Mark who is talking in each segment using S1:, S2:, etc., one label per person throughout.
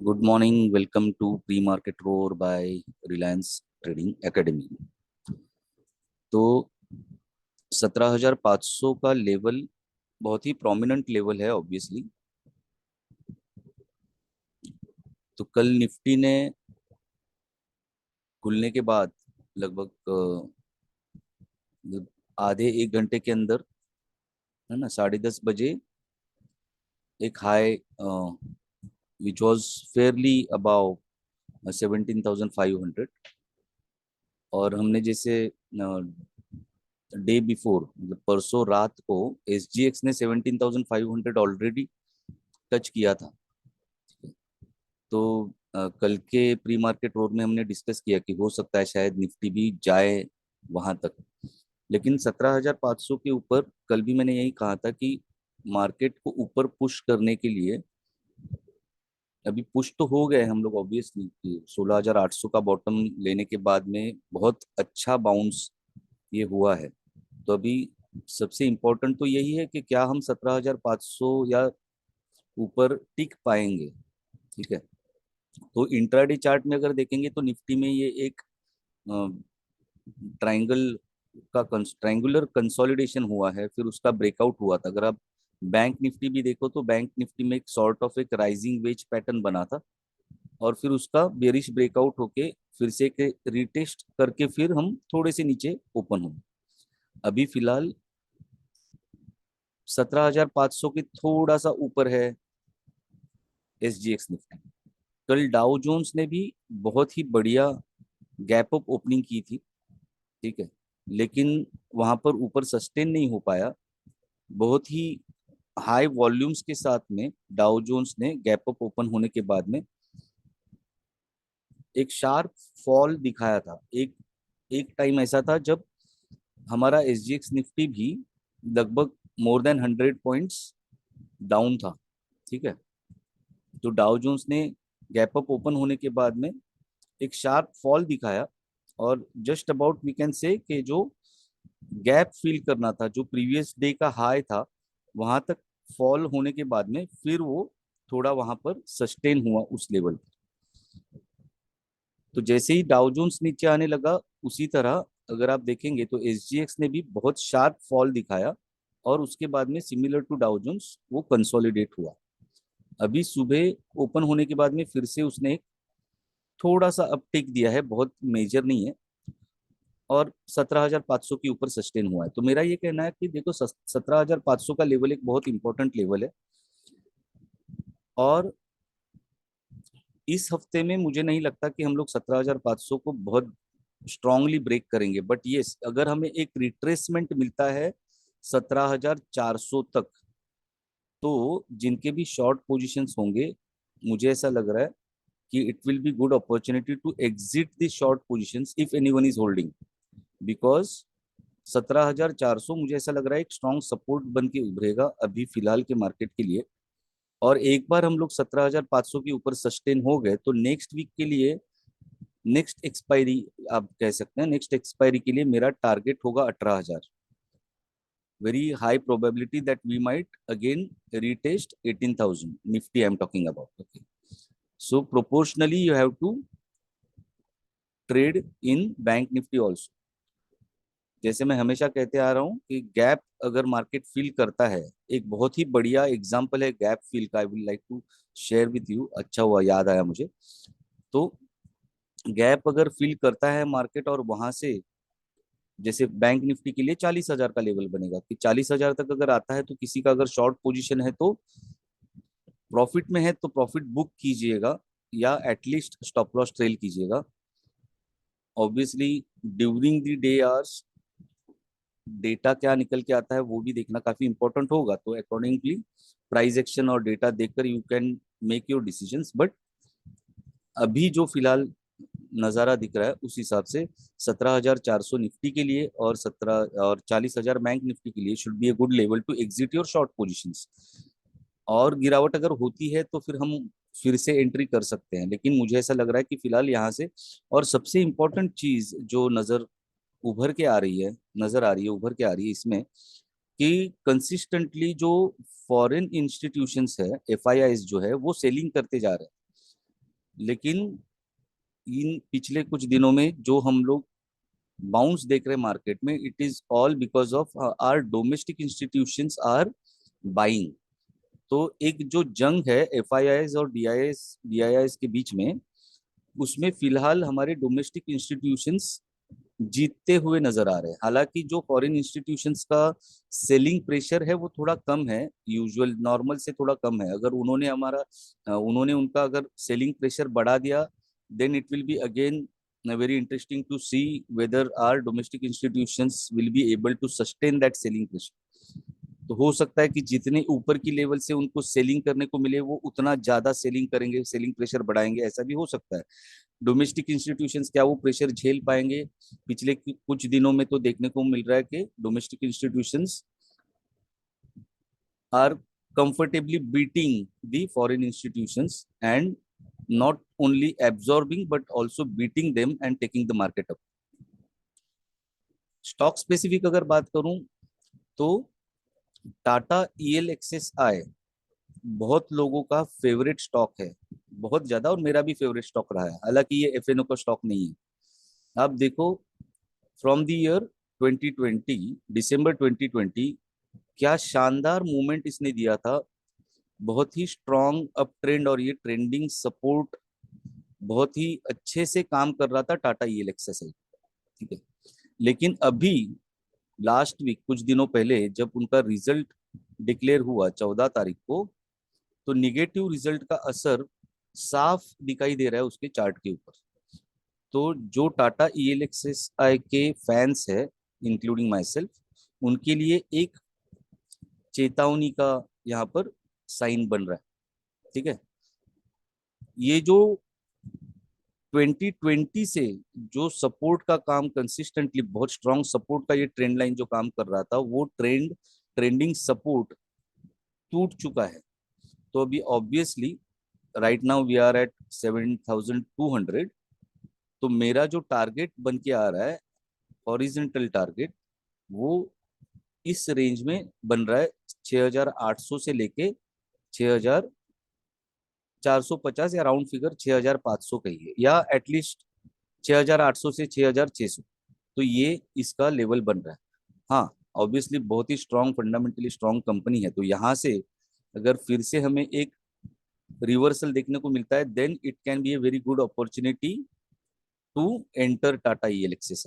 S1: Good morning. Welcome to pre market roar by Reliance trading academy. तो 17,500 का level बहुत ही प्रोमिनेंट लेवल है ऑब्वियसली। तो कल निफ्टी ने खुलने के बाद लगभग आधे एक घंटे के अंदर, है ना, 10:30 बजे एक high which was Fairlie above 17,500। और हमने जैसे डे बिफोर मतलब परसों रात को SGX ने 17,500 ऑलरेडी टच किया था। तो कल के प्री मार्केट रोड में हमने डिस्कस किया कि हो सकता है शायद निफ्टी भी जाए वहां तक। लेकिन 17,500 के ऊपर कल भी मैंने यही कहा था कि मार्केट को ऊपर पुश करने के लिए अभी पुश तो हो गए हम लोग ऑब्वियसली कि 16,800 का बॉटम लेने के बाद में बहुत अच्छा बाउंस ये हुआ है। तो अभी सबसे इम्पोर्टेंट तो यही है कि क्या हम 17,500 या ऊपर टिक पाएंगे। ठीक है। तो इंट्राडे चार्ट में अगर देखेंगे तो निफ्टी में ये एक ट्रायंगल का ट्रायंगुलर कंसोलिडेशन हुआ है, फिर उसका ब्रेकआउट हुआ था। अगर आप बैंक निफ्टी भी देखो तो बैंक निफ्टी में एक सॉर्ट ऑफ एक राइजिंग वेज पैटर्न बना था और फिर उसका बेरिश ब्रेकआउट होके फिर से एक रिटेस्ट करके फिर हम थोड़े से नीचे ओपन हुए। अभी फिलहाल 17,500 के थोड़ा सा ऊपर है SGX निफ्टी। कल डाउ जोन्स ने भी बहुत ही बढ़िया गैप अप ओपनिंग की थी। ठीक है। लेकिन वहां पर ऊपर सस्टेन नहीं हो पाया। बहुत ही हाई वॉल्यूम्स के साथ में डाउ जोन्स ने गैप अप ओपन होने के बाद में एक शार्प फॉल दिखाया था। एक एक टाइम ऐसा था जब हमारा SGX निफ्टी भी लगभग मोर देन 100 पॉइंट्स डाउन था। ठीक है। तो डाउ जोन्स ने गैप अप ओपन होने के बाद में एक शार्प फॉल दिखाया और just about we can say कि जो गैप फिल करना था, जो प्रीवियस डे का हाई था, वहां तक फॉल होने के बाद में फिर वो थोड़ा वहां पर सस्टेन हुआ उस लेवल पर। तो जैसे ही डाउ जोन्स नीचे आने लगा उसी तरह अगर आप देखेंगे तो SGX ने भी बहुत शार्प फॉल दिखाया और उसके बाद में सिमिलर टू डाउ जोन्स वो कंसोलिडेट हुआ। अभी सुबह ओपन होने के बाद में फिर से उसने एक थोड़ा सा अपटिक दिया है, बहुत मेजर नहीं है, और 17,500 के ऊपर सस्टेन हुआ है। तो मेरा ये कहना है कि देखो 17,500 का लेवल एक बहुत इंपॉर्टेंट लेवल है और इस हफ्ते में मुझे नहीं लगता कि हम लोग 17,500 को बहुत स्ट्रांगली ब्रेक करेंगे। बट ये अगर हमें एक रिट्रेसमेंट मिलता है 17,400 तक, तो जिनके भी शॉर्ट पोजीशंस होंगे, मुझे ऐसा लग रहा है कि it will be good opportunity to exit the short positions if anyone is holding. Because 17,400 मुझे ऐसा लग रहा है एक स्ट्रॉन्ग सपोर्ट बन के उभरेगा अभी फिलहाल के मार्केट के लिए। और एक बार हम लोग 17,500 के ऊपर सस्टेन हो गए तो नेक्स्ट वीक के लिए, नेक्स्ट एक्सपायरी आप कह सकते हैं, नेक्स्ट एक्सपायरी के लिए मेरा टारगेट होगा 18,000। Very high probability that we might again retest 18,000 Nifty I am talking about. Okay. So proportionally you have to trade in Bank Nifty also. जैसे मैं हमेशा कहते आ रहा हूँ कि गैप अगर मार्केट फिल करता है, एक बहुत ही बढ़िया एग्जांपल है गैप फिल का, I will like to share with you. अच्छा हुआ याद आया मुझे। तो गैप अगर फिल करता है मार्केट और वहां से जैसे बैंक निफ्टी के लिए 40,000 का लेवल बनेगा कि 40,000 तक अगर आता है तो किसी का अगर शॉर्ट पोजीशन है तो प्रॉफिट में है तो प्रॉफिट बुक कीजिएगा या एटलीस्ट स्टॉप लॉस ट्रेल कीजिएगा। Obviously during the day hours data क्या निकल के आता है वो भी देखना काफी इंपॉर्टेंट होगा। तो अकॉर्डिंगली प्राइस एक्शन और डेटा देखकर you can make your decisions. But अभी जो फिलहाल नज़ारा दिख रहा है उस हिसाब से 17,400 निफ्टी के लिए और 40,000 बैंक निफ्टी के लिए should be a good level to exit your short positions. और गिरावट अगर होती है तो फिर हम फिर से एंट्री कर सकते हैं, लेकिन मुझे ऐसा लग रहा है कि फिलहाल यहाँ से। और सबसे इम्पोर्टेंट चीज जो उभर के आ रही है नजर आ रही है उभर के आ रही है इसमें कि कंसिस्टेंटली जो फॉरेन इंस्टीट्यूशंस है, FIIs जो है वो सेलिंग करते जा रहे हैं। लेकिन इन पिछले कुछ दिनों में जो हम लोग बाउंस देख रहे हैं मार्केट में, it is all because of our domestic institutions are buying. तो एक जो जंग है एफआईआईज और डीआईआईज के बीच में, उसमें फिलहाल हमारे डोमेस्टिक इंस्टीट्यूशंस जीतते हुए नजर आ रहे हैं। हालांकि जो फॉरेन इंस्टीट्यूशंस का सेलिंग प्रेशर है वो थोड़ा कम है, यूजुअल नॉर्मल से थोड़ा कम है। अगर उन्होंने उनका अगर सेलिंग प्रेशर बढ़ा दिया, then it will be again very interesting to see whether our domestic institutions will be able to sustain that selling pressure। तो हो सकता है कि जितने ऊपर की लेवल से उनको सेलिंग करने को मिले वो उतना ज्यादा सेलिंग करेंगे, सेलिंग प्रेशर बढ़ाएंगे, ऐसा भी हो सकता है। डोमेस्टिक इंस्टीट्यूशंस क्या वो प्रेशर झेल पाएंगे? पिछले कुछ दिनों में तो देखने को मिल रहा है कि domestic institutions are comfortably beating the foreign institutions and not only absorbing but also beating them and taking the market up। Stock specific अगर बात करूं तो टाटा ईएल एक्सेस आई बहुत लोगों का फेवरेट स्टॉक है, बहुत ज्यादा, और मेरा भी फेवरेट स्टॉक रहा है। हालांकि ये एफएनओ का स्टॉक नहीं है। आप देखो, फ्रॉम द ईयर 2020, दिसंबर 2020, क्या शानदार मूवमेंट इसने दिया था। बहुत ही स्ट्रॉन्ग अप ट्रेंड, और ये ट्रेंडिंग सपोर्ट बहुत ही अच्छे से काम कर रहा था टाटा ईएल एक्सेस। ठीक है, लेकिन अभी लास्ट वीक कुछ दिनों पहले जब उनका रिजल्ट डिक्लेयर हुआ 14 तारीख को, तो निगेटिव रिजल्ट का असर साफ दिखाई दे रहा है उसके चार्ट के ऊपर। तो जो टाटा ईएलएक्सएसआई के फैंस है, इंक्लूडिंग माई सेल्फ, उनके लिए एक चेतावनी का यहाँ पर साइन बन रहा है। ठीक है, ये जो 2020 से जो सपोर्ट का काम कंसिस्टेंटली, बहुत स्ट्रांग सपोर्ट का ये ट्रेंड लाइन जो काम कर रहा था, वो ट्रेंडिंग सपोर्ट टूट चुका है। तो अभी obviously right now we are at 7200। तो मेरा जो टारगेट बन के आ रहा है, हॉरिजेंटल टारगेट, वो इस रेंज में बन रहा है। 6800 से लेके 6450, या राउंड फिगर 6500 कहिए, या एटलीस्ट 6800 से 6600। तो ये इसका लेवल बन रहा है। हाँ, ऑब्वियसली बहुत ही स्ट्रांग, फंडामेंटली स्ट्रांग कंपनी है, तो यहाँ से अगर फिर से हमें एक रिवर्सल देखने को मिलता है, then it can be a very good opportunity to enter Tata ELXS.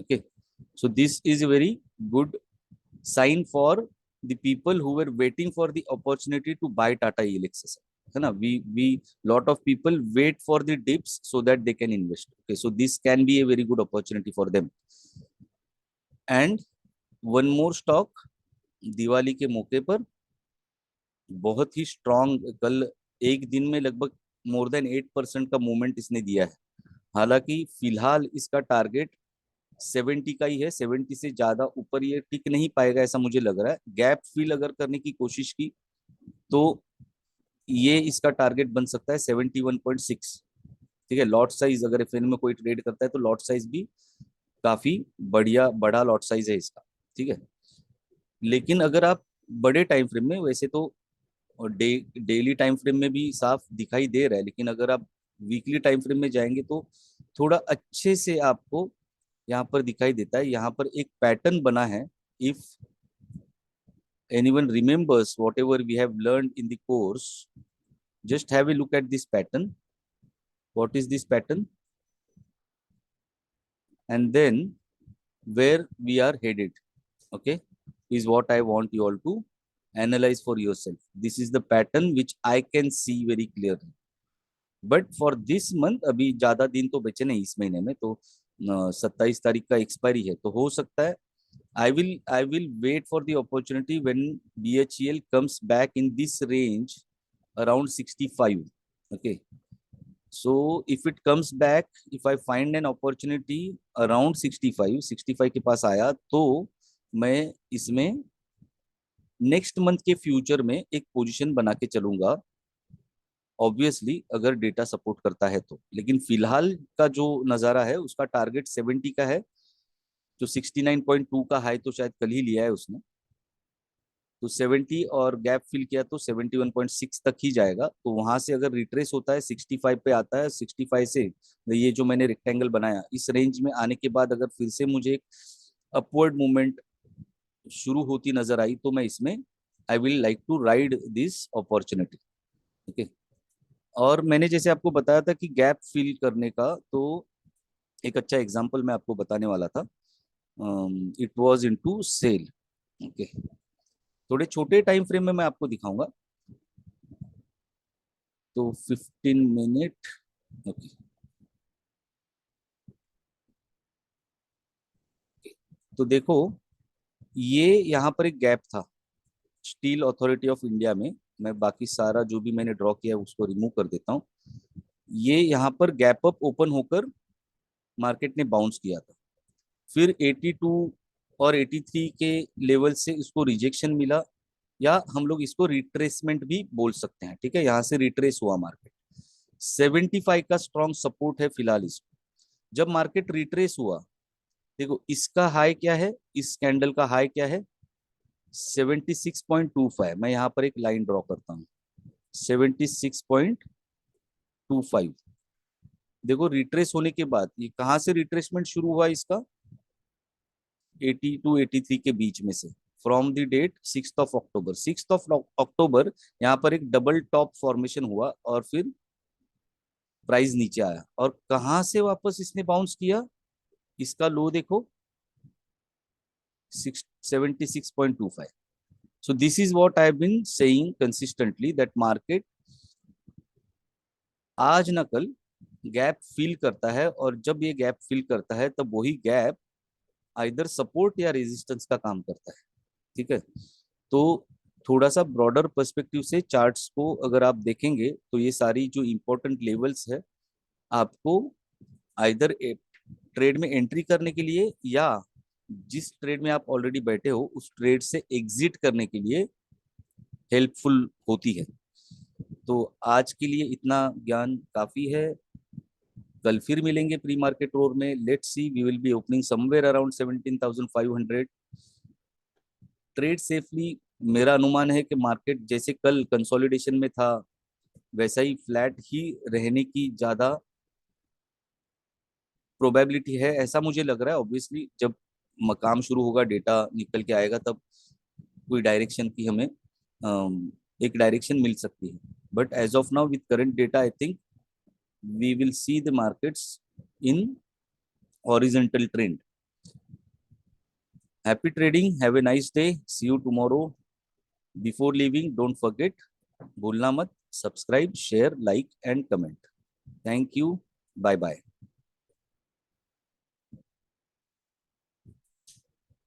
S1: Okay, so this is a very good sign for the people who were waiting for the opportunity to buy Tata ELXS, है ना? We lot of people wait for the dips so that they can invest। Okay, so this can be a very good opportunity for them। And one more stock, Diwali के मौके पर बहुत ही strong, कल एक दिन में लगभग मोर देन 8% का मूवमेंट इसने दिया है। हालांकि फिलहाल इसका टारगेट 70 का ही है, 70 से ज्यादा ऊपर ये टिक नहीं पाएगा ऐसा मुझे लग रहा है। गैप फिल अगर करने की कोशिश की तो ये इसका टारगेट बन सकता है 71.6। ठीक है, लॉट साइज अगर एफएन में कोई ट्रेड करता है तो लॉट साइज भी काफी बढ़िया, बड़ा लॉट साइज है इसका। ठीक है, लेकिन अगर आप बड़े टाइम फ्रेम में, वैसे तो डेली टाइम फ्रेम में भी साफ दिखाई दे रहा है, लेकिन अगर आप वीकली टाइम फ्रेम में जाएंगे तो थोड़ा अच्छे से आपको यहाँ पर दिखाई देता है। यहाँ पर एक पैटर्न बना है। If anyone remembers whatever we have learned in the course, just have a look at this pattern. What is this pattern? And then where we are headed, okay, is what I want you all to analyze for yourself। This is the pattern which I can see very clearly। But for this month अभी ज्यादा दिन तो बचे नहीं इस महीने में, तो 27 तारीख का एक्सपायरी है, तो हो सकता है I will wait for the opportunity when BHEL comes back in this range around 65। Okay, so if it comes back, if I find an opportunity around 65 के पास आया, तो मैं इसमें नेक्स्ट मंथ के फ्यूचर में एक पोजीशन बना के चलूंगा, ऑब्वियसली अगर डेटा सपोर्ट करता है तो। लेकिन फिलहाल का जो नजारा है उसका टारगेट 70 का है। जो 69.2 का हाई तो शायद कल ही लिया है उसने। तो 70 और गैप फिल किया तो 71.6 तक ही जाएगा। तो वहां से अगर रिट्रेस होता है 65 पे आता है, 65 से ये जो मैंने रेक्टेंगल बनाया इस रेंज में आने के बाद अगर फिर से मुझे एक अपवर्ड मूवमेंट शुरू होती नजर आई तो मैं इसमें I will like to ride this opportunity. Okay. और मैंने जैसे आपको बताया था कि गैप फिल करने का, तो एक अच्छा एग्जांपल मैं आपको बताने वाला था। It was into sell. Okay. थोड़े छोटे टाइम फ्रेम में मैं आपको दिखाऊंगा। तो 15 मिनट। ओके। तो देखो, ये यहाँ पर एक गैप था स्टील अथॉरिटी ऑफ इंडिया में। मैं बाकी सारा जो भी मैंने ड्रॉ किया है उसको रिमूव कर देता हूँ। ये यहाँ पर गैप अप ओपन होकर मार्केट ने बाउंस किया था। फिर 82 और 83 के लेवल से इसको रिजेक्शन मिला, या हम लोग इसको रिट्रेसमेंट भी बोल सकते हैं। ठीक है, यहाँ से रिट्रेस हुआ मार्केट। 75 का स्ट्रॉन्ग सपोर्ट है फिलहाल इसको। जब मार्केट रिट्रेस हुआ, देखो इसका हाई क्या है, इस कैंडल का हाई क्या है, 76.25। मैं यहाँ पर एक लाइन ड्रॉ करता हूँ, 76.25। देखो रिट्रेस होने के बाद ये कहाँ से रिट्रेसमेंट शुरू हुआ इसका, 80 टू 83 के बीच में से। From the date 6 of October, 6 of October यहाँ पर एक डबल टॉप फॉर्मेशन हुआ और फिर प्राइस नीचे आया। और कहाँ से वापस इसने बाउंस किया, इसका लो देखो 76.25। So this is what I've been saying consistently that market आज न कल गैप फिल करता है, और जब ये गैप फिल करता है तब वही गैप आइदर सपोर्ट या रेजिस्टेंस का काम करता है। ठीक है। तो थोड़ा सा ब्रॉडर पर्सपेक्टिव से चार्ट्स को अगर आप देखेंगे तो ये सारी जो इंपॉर्टेंट लेवल्स है आपको आइदर ट्रेड में एंट्री करने के लिए या जिस ट्रेड में आप ऑलरेडी बैठे हो उस ट्रेड से एग्जिट करने के लिए हेल्पफुल होती है। तो आज के लिए इतना ज्ञान काफी है। कल फिर मिलेंगे प्री मार्केट रोर में। Let's see, we will be opening somewhere around 17,500। Trade safely. मेरा अनुमान है कि मार्केट जैसे कल कंसोलिडेशन में था वैसा ही फ्लैट ही रहने की ज्यादा प्रोबेबिलिटी है, ऐसा मुझे लग रहा है। ऑब्वियसली जब काम शुरू होगा, डेटा निकल के आएगा, तब कोई डायरेक्शन की हमें एक डायरेक्शन मिल सकती है। But as of now with current data I think we will see the markets in horizontal trend. Happy trading, have a nice day, see you tomorrow. Before leaving, don't forget, भूलना मत, subscribe, share, like and comment. Thank you, bye bye.